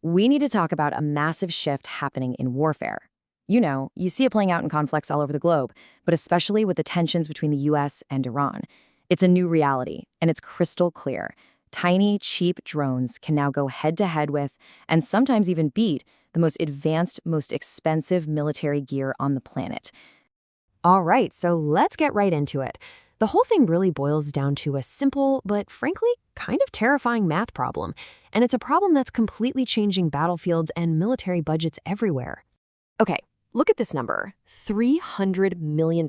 we need to talk about a massive shift happening in warfare. You see it playing out in conflicts all over the globe, but especially with the tensions between the US and Iran. It's a new reality, and it's crystal clear. Tiny, cheap drones can now go head-to-head with, and sometimes even beat, the most advanced, most expensive military gear on the planet. All right, so let's get right into it. The whole thing really boils down to a simple, but frankly, kind of terrifying math problem. And it's a problem that's completely changing battlefields and military budgets everywhere. Okay, look at this number, $300 million.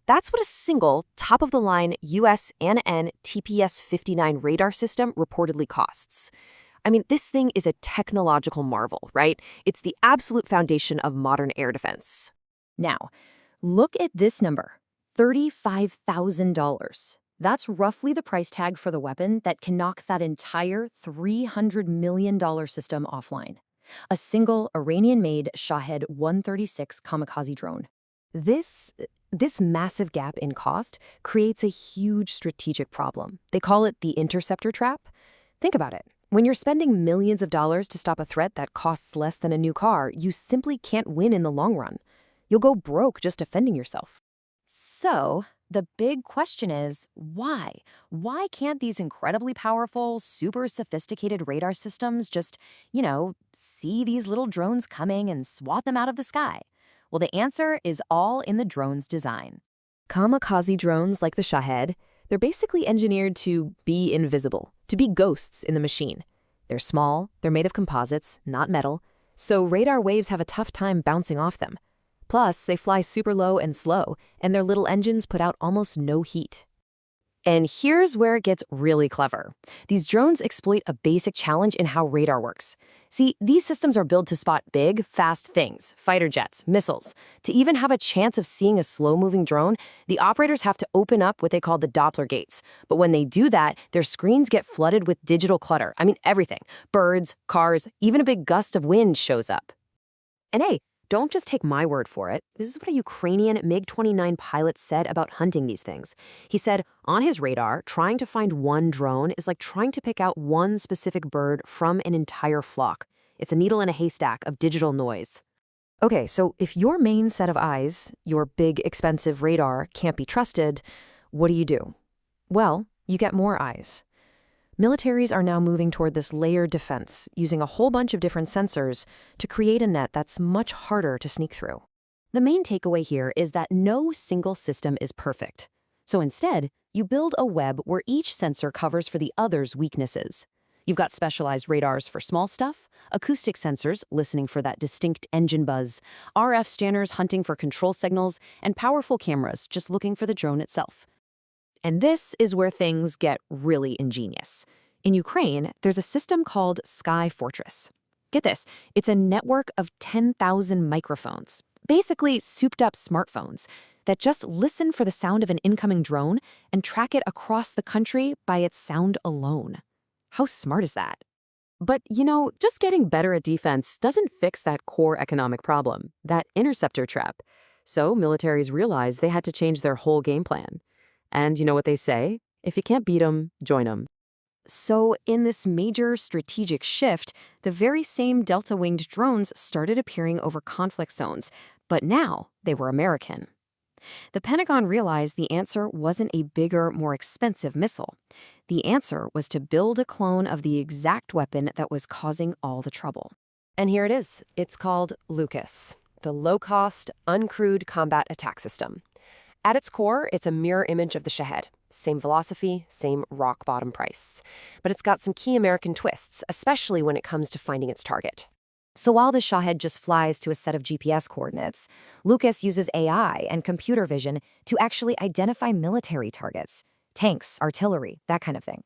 That's what a single, top-of-the-line US AN/N TPS-59 radar system reportedly costs. I mean, this thing is a technological marvel, right? It's the absolute foundation of modern air defense. Now, look at this number, $35,000. That's roughly the price tag for the weapon that can knock that entire $300 million system offline. A single Iranian-made Shahed 136 kamikaze drone. This massive gap in cost creates a huge strategic problem. They call it the interceptor trap. Think about it. When you're spending millions of dollars to stop a threat that costs less than a new car, you simply can't win in the long run. You'll go broke just defending yourself. So, the big question is, why? Why can't these incredibly powerful, super sophisticated radar systems just, see these little drones coming and swat them out of the sky? Well, the answer is all in the drone's design. Kamikaze drones like the Shahed, they're basically engineered to be invisible, to be ghosts in the machine. They're small, they're made of composites, not metal, so radar waves have a tough time bouncing off them. Plus, they fly super low and slow, and their little engines put out almost no heat. And here's where it gets really clever. These drones exploit a basic challenge in how radar works. See, these systems are built to spot big, fast things, fighter jets, missiles. To even have a chance of seeing a slow-moving drone, the operators have to open up what they call the Doppler gates. But when they do that, their screens get flooded with digital clutter. I mean, everything. Birds, cars, even a big gust of wind shows up. And hey, don't just take my word for it. This is what a Ukrainian MiG-29 pilot said about hunting these things. He said, on his radar, trying to find one drone is like trying to pick out one specific bird from an entire flock. It's a needle in a haystack of digital noise. Okay, so if your main set of eyes, your big, expensive radar, can't be trusted, what do? Well, you get more eyes. Militaries are now moving toward this layered defense, using a whole bunch of different sensors to create a net that's much harder to sneak through. The main takeaway here is that no single system is perfect. So instead, you build a web where each sensor covers for the other's weaknesses. You've got specialized radars for small stuff, acoustic sensors listening for that distinct engine buzz, RF scanners hunting for control signals, and powerful cameras just looking for the drone itself. And this is where things get really ingenious. In Ukraine, there's a system called Sky Fortress. Get this, it's a network of 10,000 microphones, basically souped-up smartphones, that just listen for the sound of an incoming drone and track it across the country by its sound alone. How smart is that? But, just getting better at defense doesn't fix that core economic problem, that interceptor trap. So militaries realized they had to change their whole game plan. And you know what they say? If you can't beat 'em, join 'em. So in this major strategic shift, the very same Delta-winged drones started appearing over conflict zones, but now they were American. The Pentagon realized the answer wasn't a bigger, more expensive missile. The answer was to build a clone of the exact weapon that was causing all the trouble. And here it is. It's called Lucas, the low-cost, uncrewed combat attack system. At its core, it's a mirror image of the Shahed. Same philosophy, same rock-bottom price. But it's got some key American twists, especially when it comes to finding its target. So while the Shahed just flies to a set of GPS coordinates, Lucas uses AI and computer vision to actually identify military targets, tanks, artillery, that kind of thing.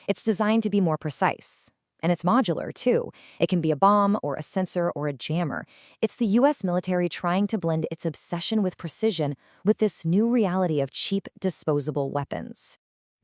It's designed to be more precise. And it's modular, too. It can be a bomb or a sensor or a jammer. It's the US military trying to blend its obsession with precision with this new reality of cheap, disposable weapons.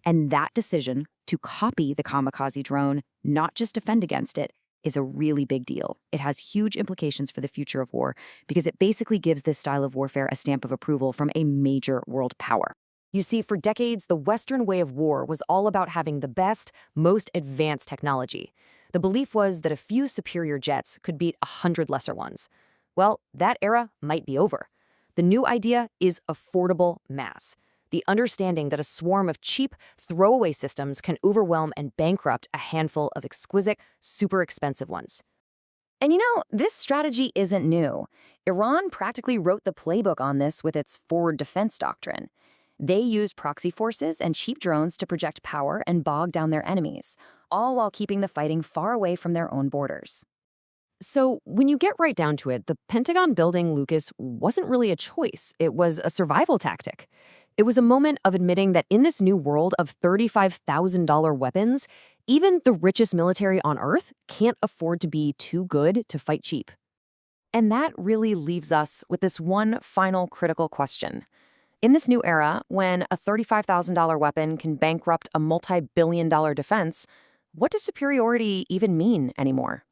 And that decision to copy the kamikaze drone, not just defend against it, is a really big deal. It has huge implications for the future of war because it basically gives this style of warfare a stamp of approval from a major world power. You see, for decades, the Western way of war was all about having the best, most advanced technology. The belief was that a few superior jets could beat 100 lesser ones. Well, that era might be over. The new idea is affordable mass. The understanding that a swarm of cheap, throwaway systems can overwhelm and bankrupt a handful of exquisite, super expensive ones. And this strategy isn't new. Iran practically wrote the playbook on this with its forward defense doctrine. They used proxy forces and cheap drones to project power and bog down their enemies, all while keeping the fighting far away from their own borders. So, when you get right down to it, the Pentagon building Lucas wasn't really a choice. It was a survival tactic. It was a moment of admitting that in this new world of $35,000 weapons, even the richest military on Earth can't afford to be too good to fight cheap. And that really leaves us with this one final critical question. In this new era, when a $35,000 weapon can bankrupt a multi-billion-dollar defense, what does superiority even mean anymore?